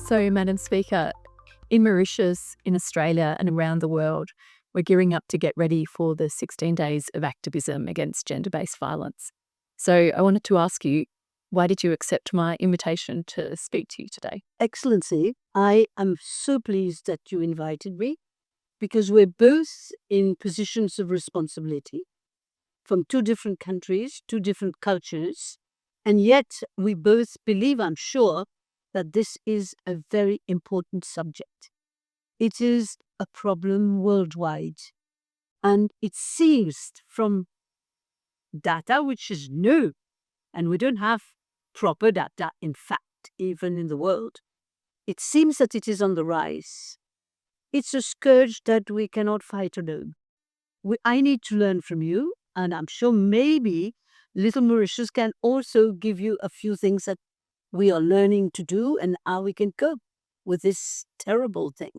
So, Madam Speaker, in Mauritius, in Australia and around the world, we're gearing up to get ready for the 16 days of activism against gender-based violence. So I wanted to ask you, why did you accept my invitation to speak to you today? Excellency, I am so pleased that you invited me because we're both in positions of responsibility from two different countries, two different cultures, and yet we both believe, I'm sure, that this is a very important subject. It is a problem worldwide, and it seems from data which is new, and we don't have proper data, in fact, even in the world. It seems that it is on the rise. It's a scourge that we cannot fight alone. I need to learn from you, and I'm sure maybe Little Mauritius can also give you a few things that we are learning to do and how we can cope with this terrible thing.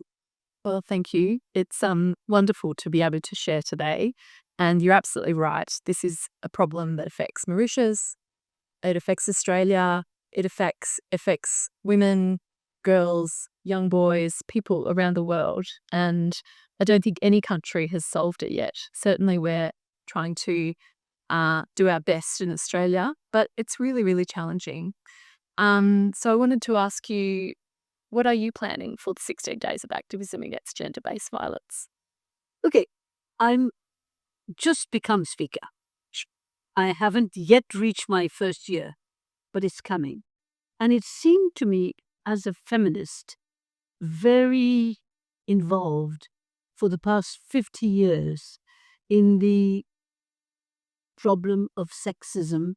Well, thank you. It's wonderful to be able to share today. And you're absolutely right. This is a problem that affects Mauritius, it affects Australia, it affects women, girls, young boys, people around the world. And I don't think any country has solved it yet. Certainly we're trying to do our best in Australia, but it's really, really challenging. So I wanted to ask you, what are you planning for the 16 days of activism against gender-based violence? Okay, I'm just become speaker. I haven't yet reached my first year, but it's coming. And it seemed to me, as a feminist, very involved for the past 50 years in the problem of sexism,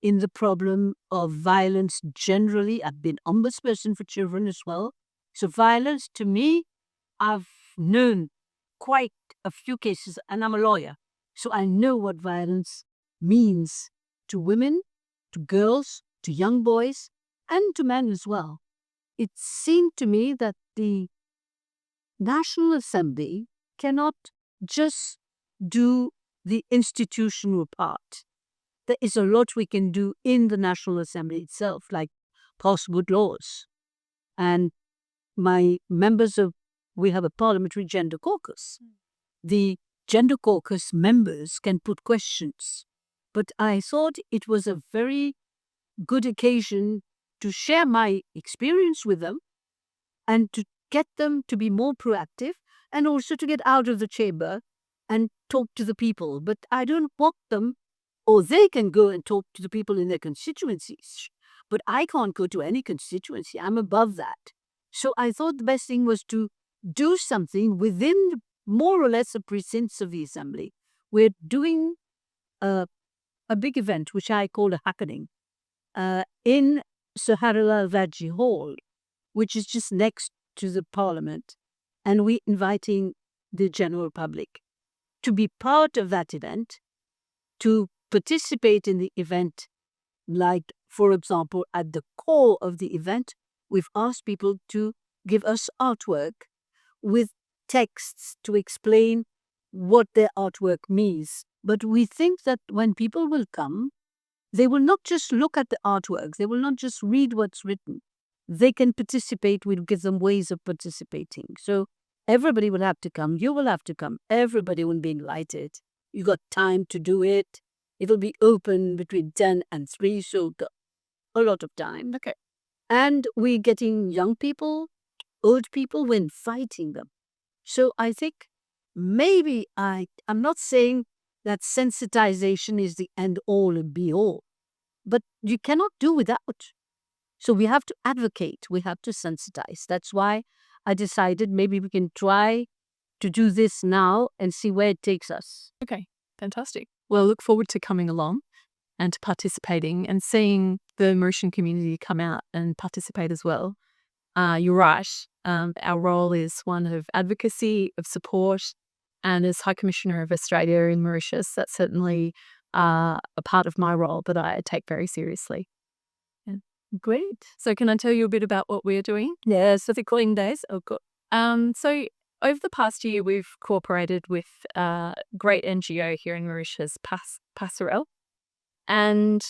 in the problem of violence generally. I've been ombudsperson for children as well. So violence, to me, I've known quite a few cases, and I'm a lawyer. So I know what violence means to women, to girls, to young boys, and to men as well. It seemed to me that the National Assembly cannot just do the institutional part. There is a lot we can do in the National Assembly itself, like pass good laws. And we have a parliamentary gender caucus. The gender caucus members can put questions. But I thought it was a very good occasion to share my experience with them and to get them to be more proactive and also to get out of the chamber and talk to the people. But I don't want them, or they can go and talk to the people in their constituencies. But I can't go to any constituency. I'm above that. So I thought the best thing was to do something within more or less the precincts of the assembly. We're doing a big event, which I call a happening, in Soharila Vaji Hall, which is just next to the parliament. And we're inviting the general public to be part of that event, to participate in the event. Like, for example, at the core of the event, we've asked people to give us artwork with texts to explain what their artwork means. But we think that when people will come, they will not just look at the artwork, they will not just read what's written. They can participate, we'll give them ways of participating. So everybody will have to come, you will have to come, everybody will be invited. You got time to do it. It'll be open between 10 and 3, so a lot of time. Okay. And we're getting young people, old people, we're inviting them. So I think maybe I'm not saying that sensitization is the end all and be all, but you cannot do without. So we have to advocate, we have to sensitize. That's why I decided maybe we can try to do this now and see where it takes us. Okay, fantastic. Well, I look forward to coming along and to participating and seeing the Mauritian community come out and participate as well. You're right. Our role is one of advocacy, of support, and as High Commissioner of Australia in Mauritius, that's certainly a part of my role that I take very seriously. Yeah. Great. So can I tell you a bit about what we're doing? Yes, For the clean days? Oh, good. So over the past year, we've cooperated with a great NGO here in Mauritius, Passerelle. And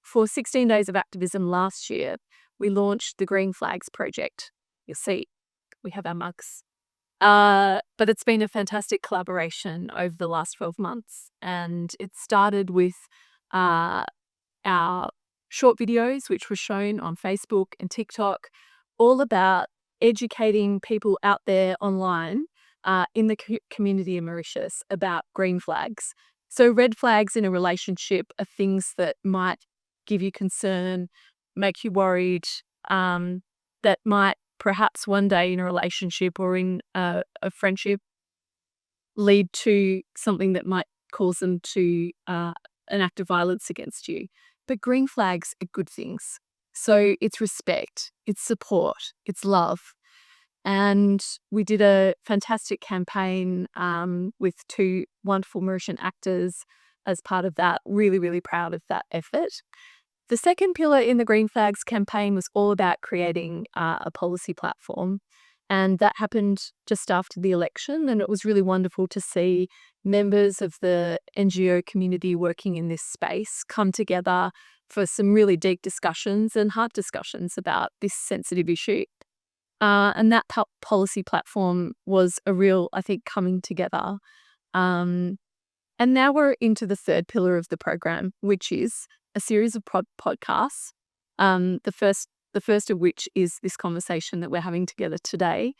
for 16 days of activism last year, we launched the Green Flags project. You'll see we have our mugs. But it's been a fantastic collaboration over the last 12 months. And it started with our short videos, which were shown on Facebook and TikTok, all about educating people out there online in the community of Mauritius about green flags. So red flags in a relationship are things that might give you concern, make you worried, that might perhaps one day in a relationship or in a friendship lead to something that might cause them to an act of violence against you. But green flags are good things. So it's respect, it's support, it's love. And we did a fantastic campaign with 2 wonderful Mauritian actors as part of that. Really, really proud of that effort. The second pillar in the Green Flags campaign was all about creating a policy platform. And that happened just after the election. And it was really wonderful to see members of the NGO community working in this space come together for some really deep discussions and hard discussions about this sensitive issue. And that policy platform was a real, I think, coming together. And now we're into the third pillar of the program, which is a series of podcasts. The first of which is this conversation that we're having together today.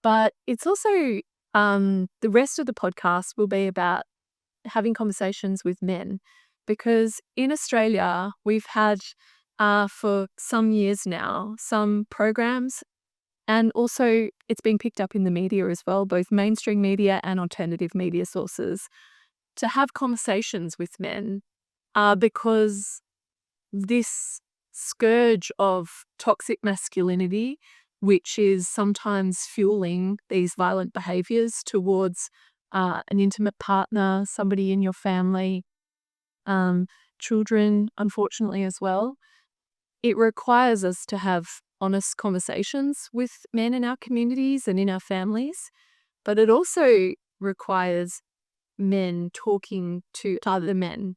But it's also the rest of the podcast will be about having conversations with men, because in Australia we've had for some years now some programs. And also, it's being picked up in the media as well, both mainstream media and alternative media sources, to have conversations with men because this scourge of toxic masculinity, which is sometimes fueling these violent behaviours towards an intimate partner, somebody in your family, children, unfortunately, as well. It requires us to have honest conversations with men in our communities and in our families, but it also requires men talking to other men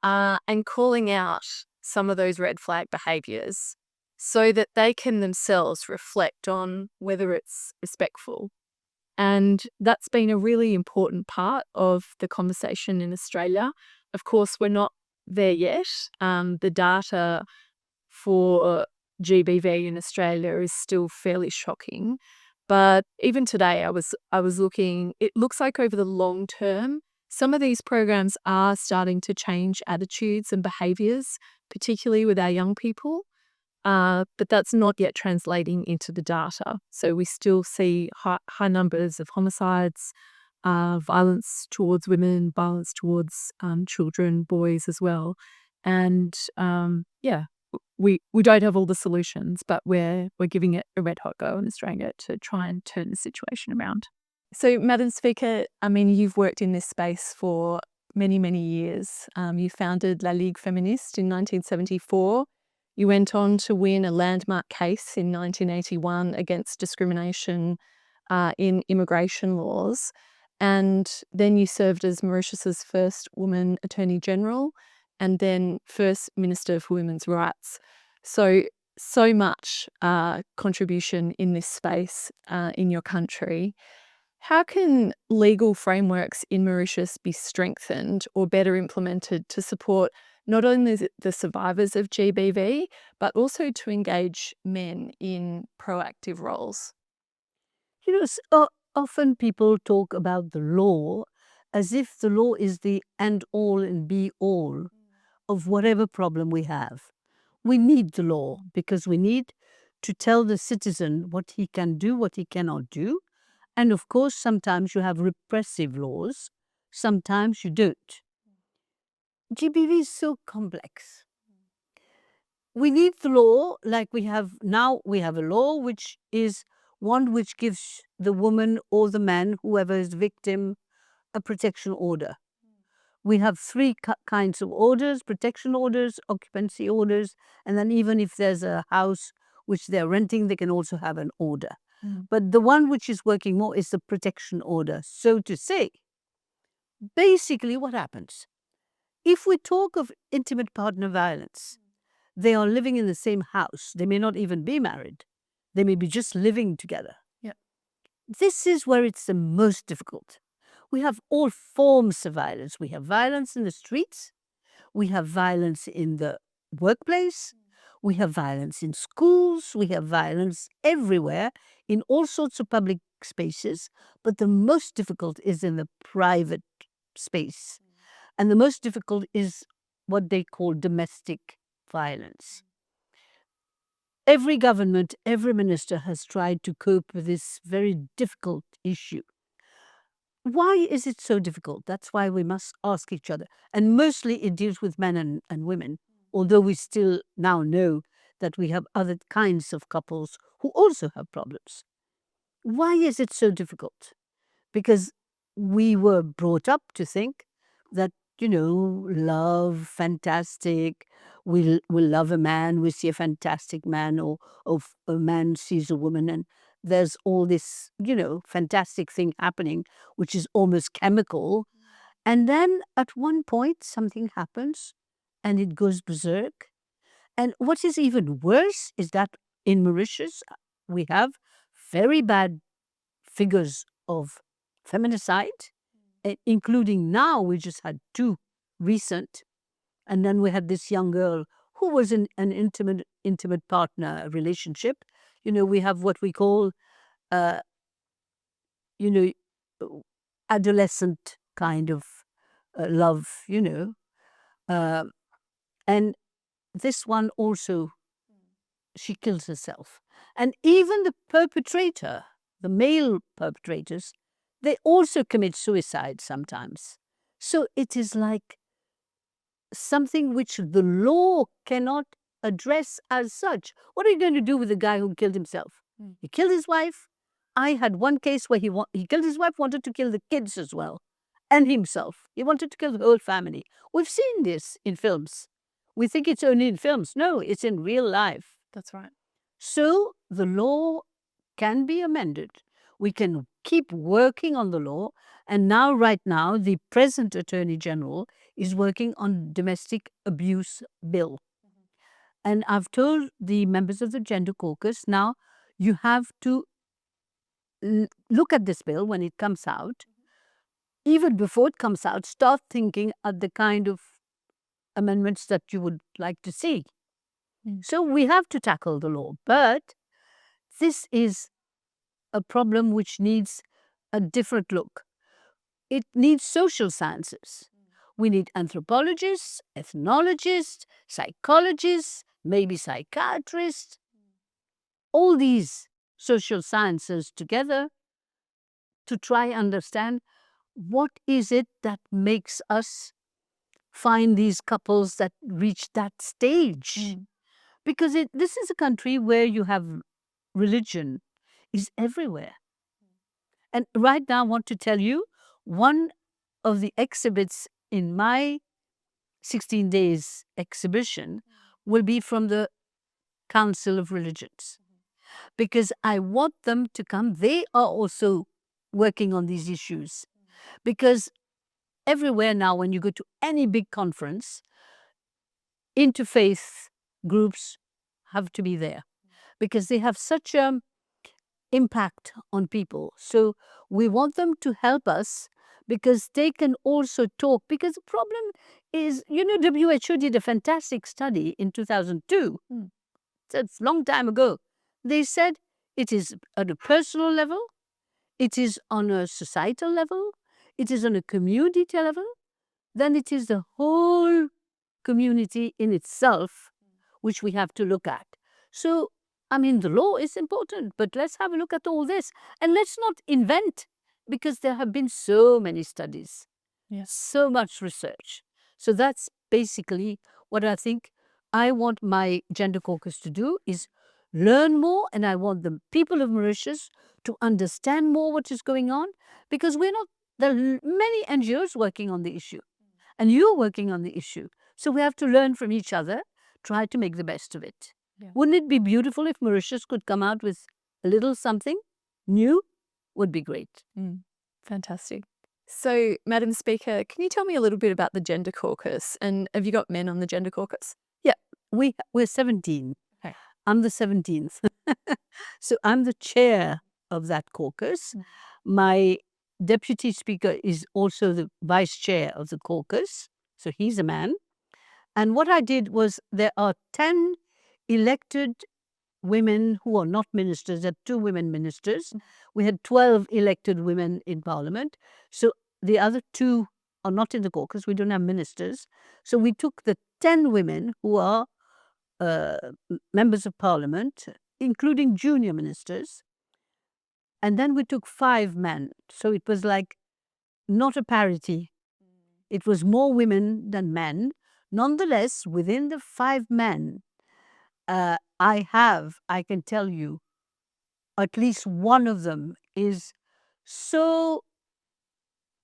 and calling out some of those red flag behaviours so that they can themselves reflect on whether it's respectful. And that's been a really important part of the conversation in Australia. Of course, we're not there yet. The data for GBV in Australia is still fairly shocking. But even today, I was looking, it looks like over the long term, some of these programs are starting to change attitudes and behaviours, particularly with our young people. But that's not yet translating into the data. So we still see high numbers of homicides, violence towards women, violence towards children, boys as well. And we don't have all the solutions, but we're giving it a red hot go in Australia to try and turn the situation around. So, Madam Speaker, I mean, you've worked in this space for many, many years. You founded La Ligue Feministe in 1974. You went on to win a landmark case in 1981 against discrimination in immigration laws. And then you served as Mauritius's first woman Attorney General and then First Minister for Women's Rights. So much contribution in this space in your country. How can legal frameworks in Mauritius be strengthened or better implemented to support not only the survivors of GBV, but also to engage men in proactive roles? You know, often people talk about the law as if the law is the end all and be all of whatever problem we have. We need the law because we need to tell the citizen what he can do, what he cannot do. And of course, sometimes you have repressive laws, sometimes you don't. GBV is so complex. We need the law like we have now. We have a law which is one which gives the woman or the man, whoever is victim, a protection order. We have 3 kinds of orders: protection orders, occupancy orders, and then even if there's a house which they're renting, they can also have an order. But the one which is working more is the protection order. So to say, basically what happens? If we talk of intimate partner violence, they are living in the same house. They may not even be married. They may be just living together. Yep. This is where it's the most difficult. We have all forms of violence. We have violence in the streets. We have violence in the workplace. We have violence in schools. We have violence everywhere in all sorts of public spaces. But the most difficult is in the private space. And the most difficult is what they call domestic violence. Every government, every minister has tried to cope with this very difficult issue. Why is it so difficult? That's why we must ask each other. And mostly it deals with men and women, although we still now know that we have other kinds of couples who also have problems. Why is it so difficult? Because we were brought up to think that, love, fantastic, we'll love a man, we see a fantastic man, or a man sees a woman, and there's all this, fantastic thing happening, which is almost chemical. And then at one point, something happens and it goes berserk. And what is even worse is that in Mauritius, we have very bad figures of feminicide, including now we just had 2 recent. And then we had this young girl who was in an intimate partner relationship. We have what we call, uh, you know, adolescent kind of love, and this one also, she kills herself. And even the perpetrator, the male perpetrators, they also commit suicide sometimes. So it is like something which the law cannot address as such. What are you going to do with the guy who killed himself? He killed his wife. I had one case where he killed his wife, wanted to kill the kids as well, and himself. He wanted to kill the whole family. We've seen this in films. We think it's only in films. No, it's in real life. That's right. So the law can be amended. We can keep working on the law. And now, right now, the present Attorney General is working on domestic abuse bill. And I've told the members of the Gender Caucus, now you have to look at this bill when it comes out. Even before it comes out, start thinking at the kind of amendments that you would like to see. So we have to tackle the law. But this is a problem which needs a different look. It needs social sciences. We need anthropologists, ethnologists, psychologists, maybe psychiatrists, all these social sciences together to try understand what is it that makes us find these couples that reach that stage. Because this is a country where you have religion is everywhere. And right now I want to tell you, one of the exhibits in my 16 days exhibition will be from the Council of Religions. Because I want them to come. They are also working on these issues. Because everywhere now, when you go to any big conference, interfaith groups have to be there. Because they have such an impact on people. So we want them to help us because they can also talk. Because the problem is, WHO did a fantastic study in 2002. That's a long time ago. They said it is at a personal level, it is on a societal level, it is on a community level, then it is the whole community in itself which we have to look at. So, the law is important, but let's have a look at all this. And let's not invent, because there have been so many studies, so much research. So that's basically what I think I want my Gender Caucus to do, is learn more, and I want the people of Mauritius to understand more what is going on, because there are many NGOs working on the issue, and you're working on the issue. So we have to learn from each other, try to make the best of it. Wouldn't it be beautiful if Mauritius could come out with a little something new? Would be great. Fantastic. So, Madam Speaker, can you tell me a little bit about the Gender Caucus, and have you got men on the Gender Caucus? Yeah, we're 17. Okay. I'm the 17th. So I'm the chair of that caucus. My deputy speaker is also the vice chair of the caucus. So he's a man. And what I did was there are 10 elected women who are not ministers. There are 2 women ministers. We had 12 elected women in parliament. So the other 2 are not in the caucus. We don't have ministers. So we took the 10 women who are members of parliament, including junior ministers. And then we took 5 men. So it was like not a parity. It was more women than men. Nonetheless, within the 5 men, I can tell you, at least one of them is so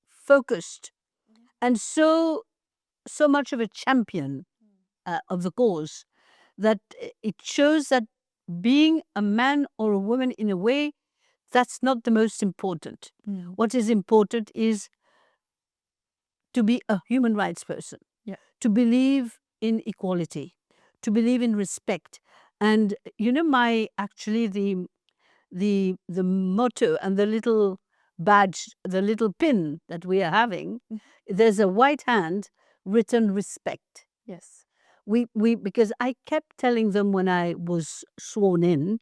focused and so much of a champion of the cause that it shows that being a man or a woman in a way, that's not the most important. What is important is to be a human rights person, to believe in equality, to believe in respect. And the motto and the little badge, the little pin that we are having, there's a white hand written respect. Yes. Because I kept telling them when I was sworn in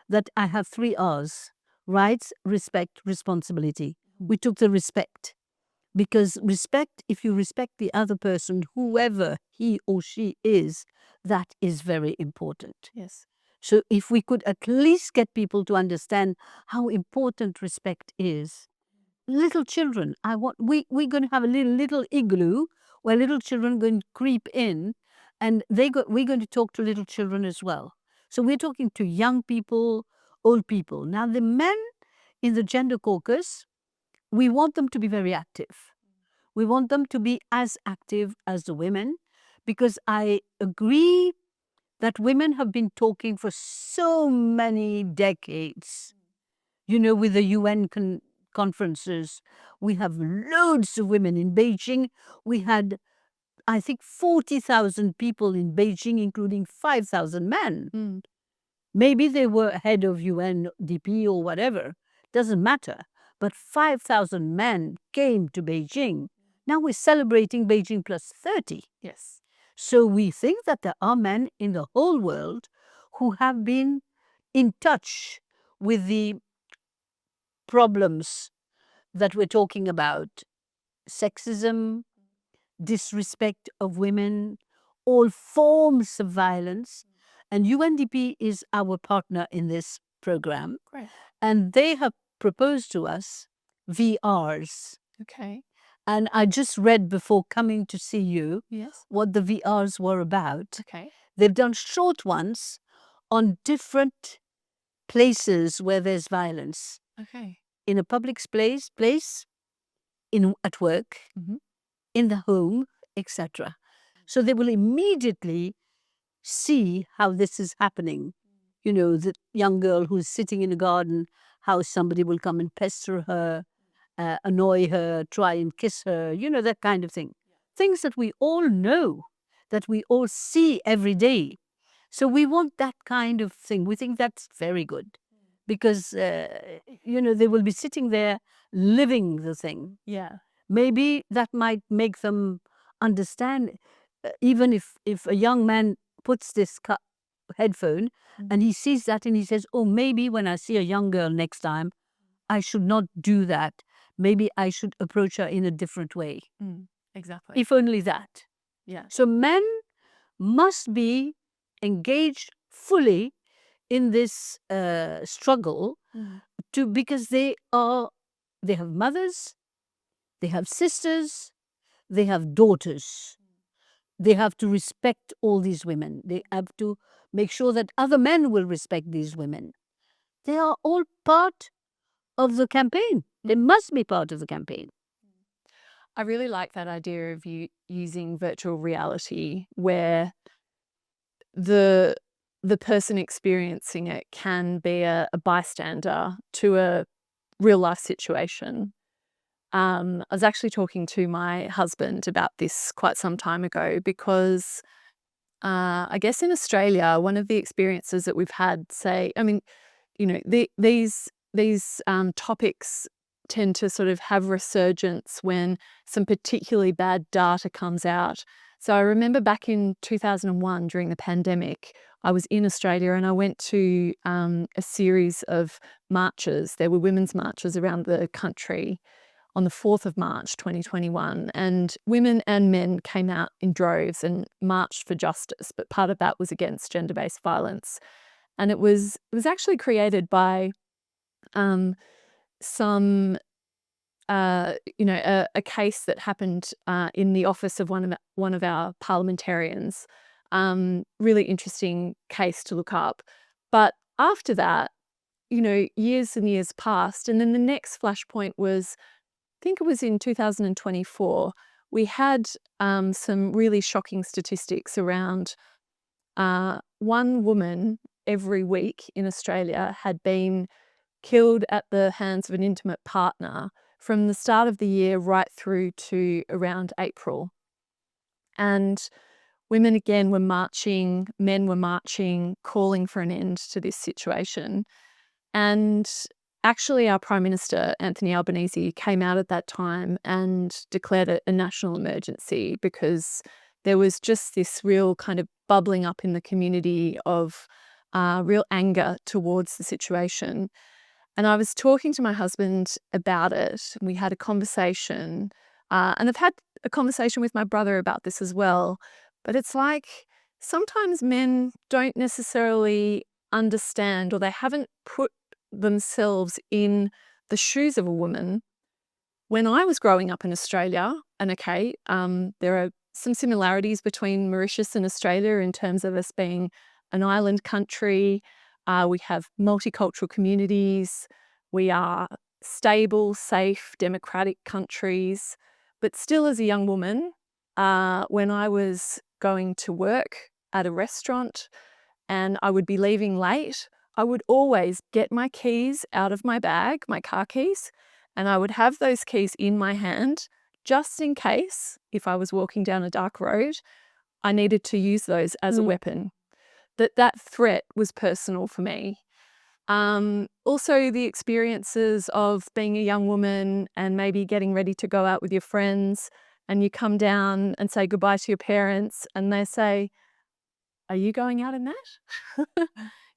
that I have 3 R's: rights, respect, responsibility. We took the respect. Because respect, if you respect the other person, whoever he or she is, that is very important. Yes. So if we could at least get people to understand how important respect is. Little children, we're going to have a little igloo where little children are going to creep in, and we're going to talk to little children as well. So we're talking to young people, old people. Now the men in the gender caucus, we want them to be very active. We want them to be as active as the women, because I agree that women have been talking for so many decades. With the UN conferences, we have loads of women in Beijing. We had, I think, 40,000 people in Beijing, including 5,000 men. Maybe they were head of UNDP or whatever. Doesn't matter. But 5,000 men came to Beijing. Now we're celebrating Beijing plus 30. Yes. So we think that there are men in the whole world who have been in touch with the problems that we're talking about: sexism, disrespect of women, all forms of violence. And UNDP is our partner in this program. Great. And they have proposed to us VRs. Okay. And I just read before coming to see you what the VRs were about. Okay. They've done short ones on different places where there's violence. Okay. In a public place, at work, in the home, etc. So they will immediately see how this is happening. The young girl who's sitting in a garden, how somebody will come and pester her, annoy her, try and kiss her, that kind of thing. Things that we all know, that we all see every day. So we want that kind of thing. We think that's very good because, they will be sitting there living the thing. Yeah. Maybe that might make them understand, even if a young man puts this headphone and he sees that and he says, oh, maybe when I see a young girl next time, I should not do that. Maybe I should approach her in a different way. Exactly. If only that. Yeah. So men must be engaged fully in this struggle because they have mothers, they have sisters, they have daughters. They have to respect all these women. They have to make sure that other men will respect these women. They are all part of the campaign. They must be part of the campaign. I really like that idea of you using virtual reality where the person experiencing it can be a bystander to a real life situation. I was actually talking to my husband about this quite some time ago because I guess in Australia, one of the experiences that we've had, say, I mean, these topics tend to sort of have resurgence when some particularly bad data comes out. So I remember back in 2001 during the pandemic, I was in Australia and I went to a series of marches. There were women's marches around the country on the 4th of March 2021, and women and men came out in droves and marched for justice, but part of that was against gender-based violence. And it was actually created by some a case that happened in the office of one of our parliamentarians. Really interesting case to look up. But after that, years and years passed, and then the next flashpoint was, I think it was in 2024, we had some really shocking statistics around one woman every week in Australia had been killed at the hands of an intimate partner from the start of the year right through to around April. And women again were marching, men were marching, calling for an end to this situation. And actually, our Prime Minister, Anthony Albanese, came out at that time and declared a national emergency because there was just this real kind of bubbling up in the community of real anger towards the situation. And I was talking to my husband about it. We had a conversation, and I've had a conversation with my brother about this as well. But it's like sometimes men don't necessarily understand, or they haven't put themselves in the shoes of a woman. When I was growing up in Australia, and there are some similarities between Mauritius and Australia in terms of us being an island country. We have multicultural communities. We are stable, safe, democratic countries. But still, as a young woman, when I was going to work at a restaurant and I would be leaving late, I would always get my keys out of my bag, my car keys, and I would have those keys in my hand just in case, if I was walking down a dark road, I needed to use those as a weapon. That threat was personal for me. Also, the experiences of being a young woman and maybe getting ready to go out with your friends, and you come down and say goodbye to your parents, and they say, "Are you going out in that?"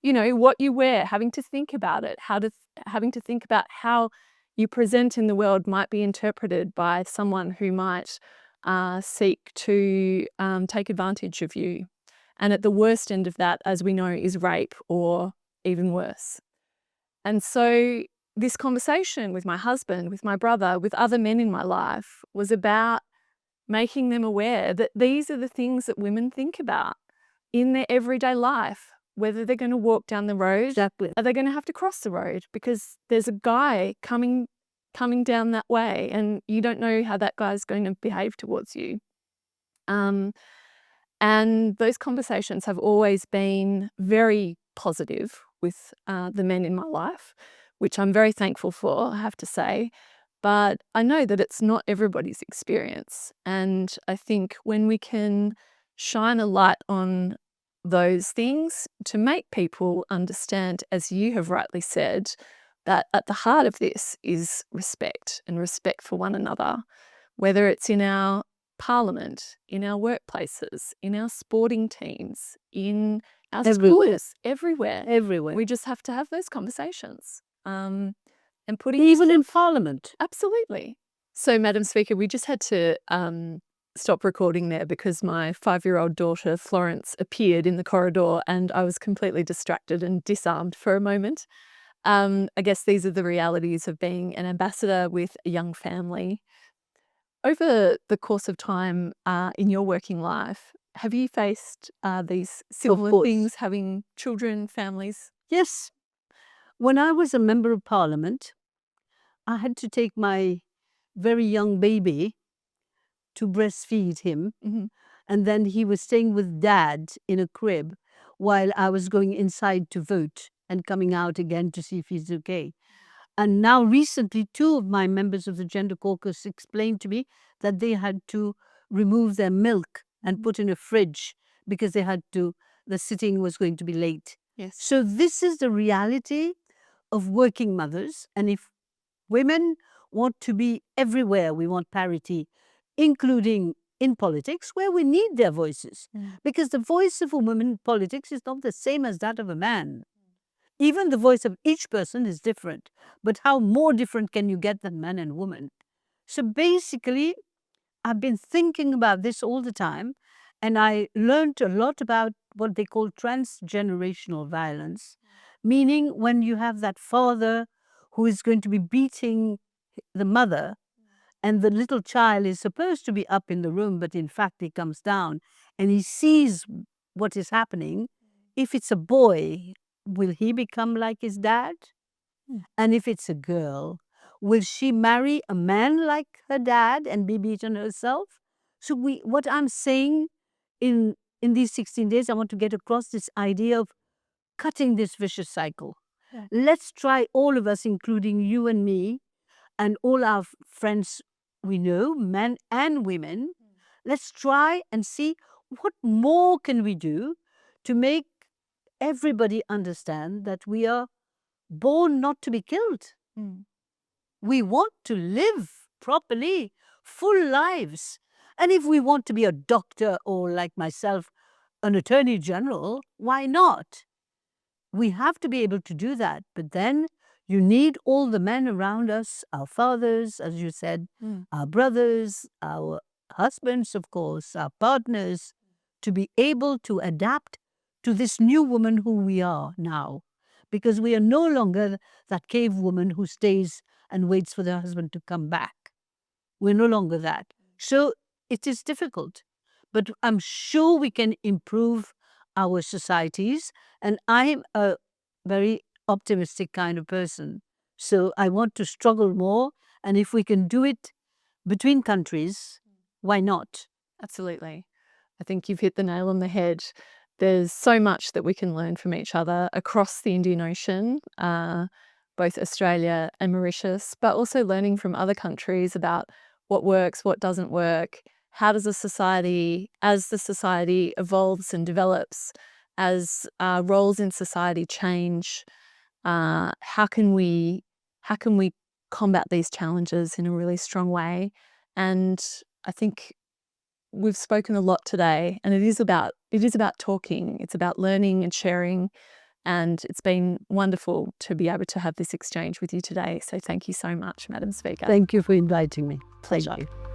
What you wear, having to think about it, having to think about how you present in the world might be interpreted by someone who might seek to take advantage of you. And at the worst end of that, as we know, is rape or even worse. And so this conversation with my husband, with my brother, with other men in my life was about making them aware that these are the things that women think about in their everyday life, whether they're going to walk down the road, Exactly. are they going to have to cross the road because there's a guy coming down that way and you don't know how that guy's going to behave towards you. And those conversations have always been very positive with the men in my life, which I'm very thankful for, I have to say. But I know that it's not everybody's experience. And I think when we can shine a light on those things to make people understand, as you have rightly said, that at the heart of this is respect and respect for one another, whether it's in our parliament, in our workplaces, in our sporting teams, in our schools, everywhere. We just have to have those conversations. And putting Even in parliament. Absolutely. So, Madam Speaker, we just had to stop recording there because my 5-year-old daughter, Florence, appeared in the corridor and I was completely distracted and disarmed for a moment. I guess these are the realities of being an ambassador with a young family. Over the course of time in your working life, have you faced these similar things, having children, families? Yes. When I was a member of parliament, I had to take my very young baby to breastfeed him. And then he was staying with dad in a crib while I was going inside to vote and coming out again to see if he's okay. And now recently, 2 of my members of the Gender Caucus explained to me that they had to remove their milk and put in a fridge because the sitting was going to be late. Yes. So this is the reality of working mothers. And if women want to be everywhere, we want parity, including in politics, where we need their voices. Because the voice of a woman in politics is not the same as that of a man. Even the voice of each person is different. But how more different can you get than man and woman? So basically, I've been thinking about this all the time, and I learned a lot about what they call transgenerational violence, meaning when you have that father who is going to be beating the mother, and the little child is supposed to be up in the room, but in fact he comes down and he sees what is happening. If it's a boy, will he become like his dad? And if it's a girl, will she marry a man like her dad and be beaten herself? So what I'm saying in these 16 days, I want to get across this idea of cutting this vicious cycle. Let's try, all of us, including you and me, and all our friends we know, men and women, let's try and see what more can we do to make everybody understand that we are born not to be killed. We want to live properly, full lives. And if we want to be a doctor or, like myself, an attorney general, why not? We have to be able to do that. But then you need all the men around us, our fathers, as you said, our brothers, our husbands, of course, our partners, to be able to adapt to this new woman who we are now. Because we are no longer that cave woman who stays and waits for the husband to come back. We're no longer that. So it is difficult. But I'm sure we can improve our societies. And I'm a very optimistic kind of person. So I want to struggle more. And if we can do it between countries, why not? Absolutely. I think you've hit the nail on the head. There's so much that we can learn from each other across the Indian Ocean, both Australia and Mauritius, but also learning from other countries about what works, what doesn't work. How does a society, as the society evolves and develops, as roles in society change, how can we combat these challenges in a really strong way? And I think we've spoken a lot today, and it is about talking. It's about learning and sharing, and it's been wonderful to be able to have this exchange with you today. So thank you so much, Madam Speaker. Thank you for inviting me. Pleasure. Thank you.